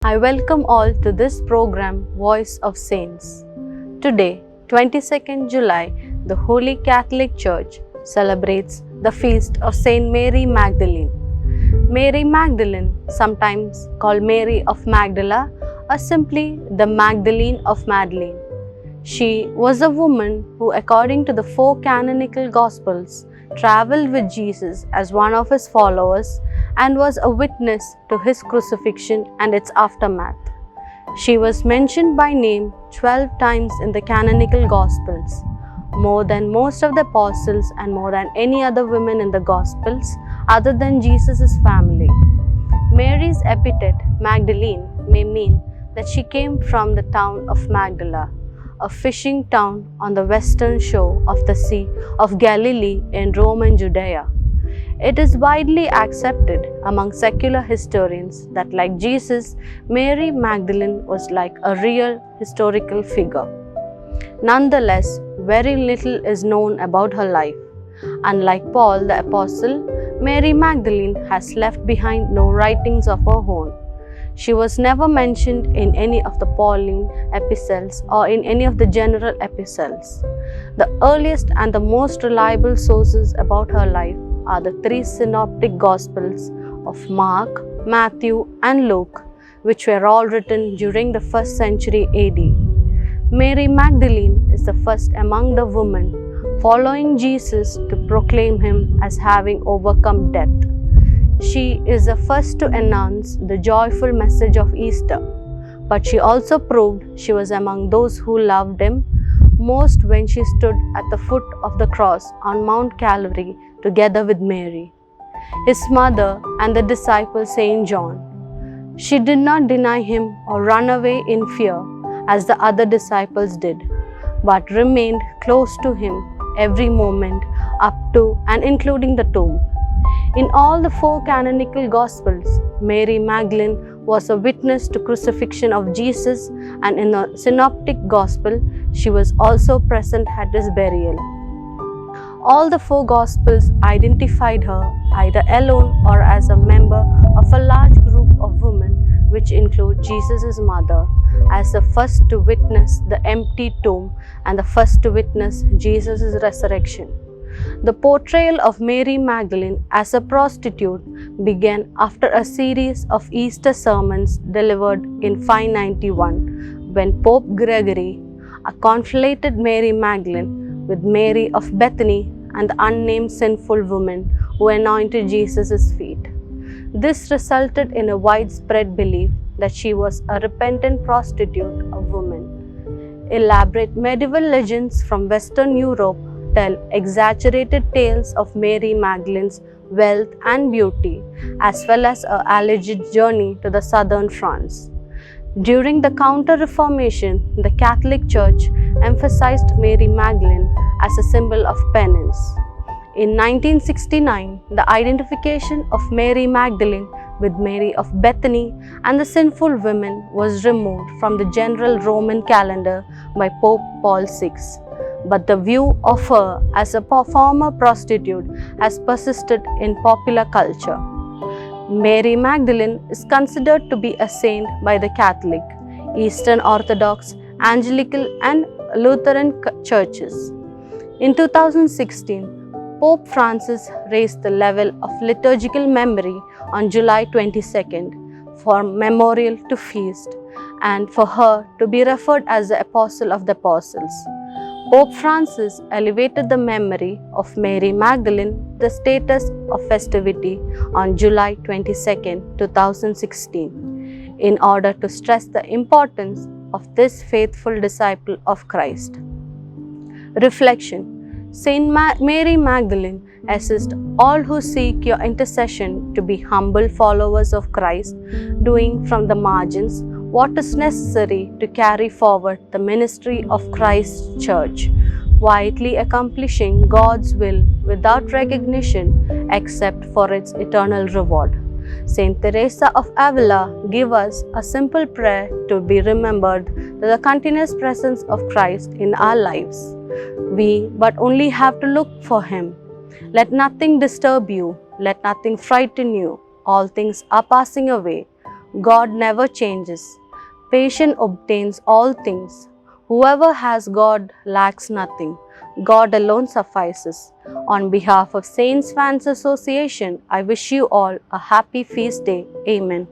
I welcome all to this program, Voice of Saints. Today, 22nd July, the Holy Catholic Church celebrates the feast of Saint Mary Magdalene. Mary Magdalene, sometimes called Mary of Magdala, or simply the Magdalene of Madeleine. She was a woman who, according to the 4 canonical Gospels, traveled with Jesus as one of his followers and was a witness to his crucifixion and its aftermath. She was mentioned by name 12 times in the canonical Gospels, more than most of the apostles and more than any other women in the Gospels other than Jesus' family. Mary's epithet, Magdalene, may mean that she came from the town of Magdala, a fishing town on the western shore of the Sea of Galilee in Roman Judea. It is widely accepted among secular historians that, like Jesus, Mary Magdalene was like a real historical figure. Nonetheless, very little is known about her life. Unlike Paul the Apostle, Mary Magdalene has left behind no writings of her own. She was never mentioned in any of the Pauline epistles or in any of the general epistles. The earliest and the most reliable sources about her life are the 3 synoptic Gospels of Mark, Matthew, and Luke, which were all written during the 1st century AD. Mary Magdalene is the first among the women following Jesus to proclaim him as having overcome death. She is the first to announce the joyful message of Easter, but she also proved she was among those who loved him most when she stood at the foot of the cross on Mount Calvary together with Mary, his mother, and the disciple Saint John. She did not deny him or run away in fear as the other disciples did, but remained close to him every moment up to and including the tomb. In all the 4 canonical Gospels, Mary Magdalene was a witness to crucifixion of Jesus, and in the Synoptic Gospel, she was also present at his burial. All the 4 Gospels identified her either alone or as a member of a large group of women, which include Jesus' mother, as the first to witness the empty tomb and the first to witness Jesus' resurrection. The portrayal of Mary Magdalene as a prostitute began after a series of Easter sermons delivered in 591, when Pope Gregory conflated Mary Magdalene with Mary of Bethany and the unnamed sinful woman who anointed Jesus' feet. This resulted in a widespread belief that she was a repentant prostitute of women. Elaborate medieval legends from Western Europe tell exaggerated tales of Mary Magdalene's wealth and beauty, as well as her alleged journey to the southern France. During the Counter-Reformation, the Catholic Church emphasized Mary Magdalene as a symbol of penance. In 1969, the identification of Mary Magdalene with Mary of Bethany and the sinful women was removed from the general Roman calendar by Pope Paul VI. But the view of her as a former prostitute has persisted in popular culture. Mary Magdalene is considered to be a saint by the Catholic, Eastern Orthodox, Anglican, and Lutheran churches. In 2016, Pope Francis raised the level of liturgical memory on July 22nd for memorial to feast and for her to be referred as the Apostle of the Apostles. Pope Francis elevated the memory of Mary Magdalene to the status of festivity on July 22, 2016, in order to stress the importance of this faithful disciple of Christ. Reflection. Saint Mary Magdalene assists all who seek your intercession to be humble followers of Christ, doing from the margins what is necessary to carry forward the ministry of Christ's Church, quietly accomplishing God's will without recognition except for its eternal reward. Saint Teresa of Avila gives us a simple prayer to be remembered to the continuous presence of Christ in our lives. We but only have to look for Him. Let nothing disturb you, let nothing frighten you. All things are passing away. God never changes. Patient obtains all things. Whoever has God lacks nothing. God alone suffices. On behalf of Saints Fans Association, I wish you all a happy feast day. Amen.